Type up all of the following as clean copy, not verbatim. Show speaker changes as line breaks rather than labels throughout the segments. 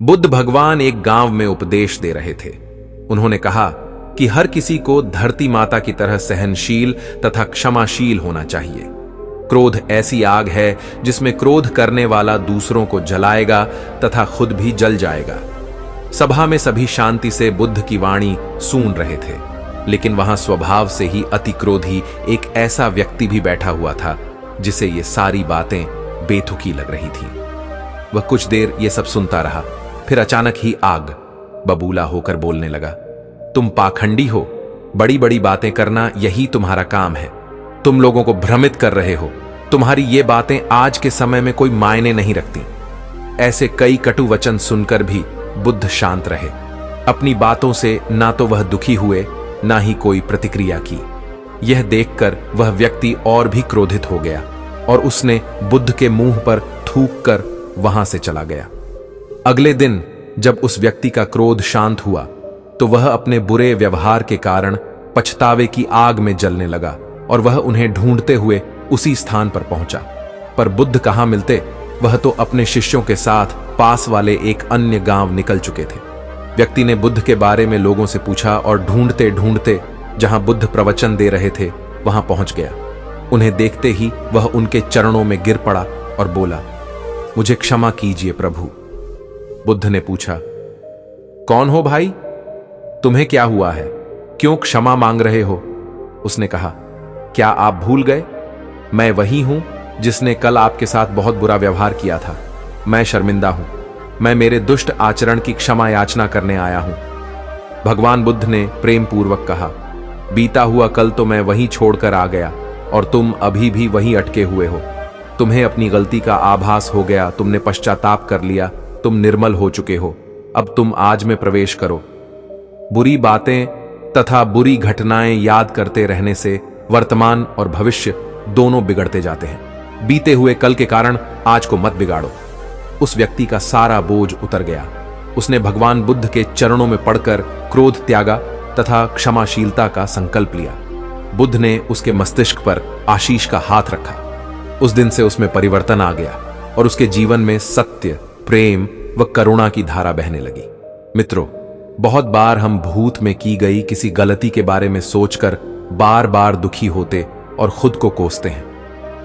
बुद्ध भगवान एक गांव में उपदेश दे रहे थे। उन्होंने कहा कि हर किसी को धरती माता की तरह सहनशील तथा क्षमाशील होना चाहिए। क्रोध ऐसी आग है जिसमें क्रोध करने वाला दूसरों को जलाएगा तथा खुद भी जल जाएगा। सभा में सभी शांति से बुद्ध की वाणी सुन रहे थे, लेकिन वहां स्वभाव से ही अति क्रोधी एक ऐसा व्यक्ति भी बैठा हुआ था जिसे ये सारी बातें बेतुकी लग रही थीं। वह कुछ देर ये सब सुनता रहा, फिर अचानक ही आग बबूला होकर बोलने लगा, तुम पाखंडी हो, बड़ी बड़ी बातें करना यही तुम्हारा काम है। तुम लोगों को भ्रमित कर रहे हो। तुम्हारी ये बातें आज के समय में कोई मायने नहीं रखती। ऐसे कई कटु वचन सुनकर भी बुद्ध शांत रहे। अपनी बातों से ना तो वह दुखी हुए, ना ही कोई प्रतिक्रिया की। यह देखकर वह व्यक्ति और भी क्रोधित हो गया और उसने बुद्ध के मुंह पर थूक कर वहां से चला गया। अगले दिन जब उस व्यक्ति का क्रोध शांत हुआ तो वह अपने बुरे व्यवहार के कारण पछतावे की आग में जलने लगा और वह उन्हें ढूंढते हुए उसी स्थान पर पहुंचा। पर बुद्ध कहां मिलते, वह तो अपने शिष्यों के साथ पास वाले एक अन्य गांव निकल चुके थे। व्यक्ति ने बुद्ध के बारे में लोगों से पूछा और ढूंढते ढूंढते जहां बुद्ध प्रवचन दे रहे थे वहां पहुंच गया। उन्हें देखते ही वह उनके चरणों में गिर पड़ा और बोला, मुझे क्षमा कीजिए प्रभु। बुद्ध ने पूछा, कौन हो भाई? तुम्हें क्या हुआ है? क्यों क्षमा मांग रहे हो? उसने कहा, क्या आप भूल गए? मैं वही हूं जिसने कल आपके साथ बहुत बुरा व्यवहार किया था। मैं शर्मिंदा हूं। मैं मेरे दुष्ट आचरण की क्षमा याचना करने आया हूं। भगवान बुद्ध ने प्रेम पूर्वक कहा, बीता हुआ कल तो मैं वहीं छोड़कर आ गया और तुम अभी भी वहीं अटके हुए हो। तुम्हें अपनी गलती का आभास हो गया, तुमने पश्चाताप कर लिया, तुम निर्मल हो चुके हो। अब तुम आज में प्रवेश करो। बुरी बातें तथा बुरी घटनाएं याद करते रहने से वर्तमान और भविष्य दोनों बिगड़ते जाते हैं। बीते हुए कल के कारण आज को मत बिगाड़ो। उस व्यक्ति का सारा बोझ उतर गया। उसने भगवान बुद्ध के चरणों में पड़कर क्रोध त्यागा तथा क्षमाशीलता का संकल्प लिया। बुद्ध ने उसके मस्तिष्क पर आशीष का हाथ रखा। उस दिन से उसमें परिवर्तन आ गया और उसके जीवन में सत्य, प्रेम व करुणा की धारा बहने लगी। मित्रों, बहुत बार हम भूत में की गई किसी गलती के बारे में सोचकर बार बार दुखी होते और खुद को कोसते हैं।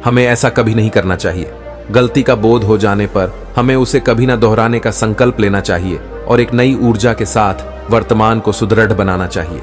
हमें ऐसा कभी नहीं करना चाहिए। गलती का बोध हो जाने पर हमें उसे कभी ना दोहराने का संकल्प लेना चाहिए और एक नई ऊर्जा के साथ वर्तमान को सुदृढ़ बनाना चाहिए।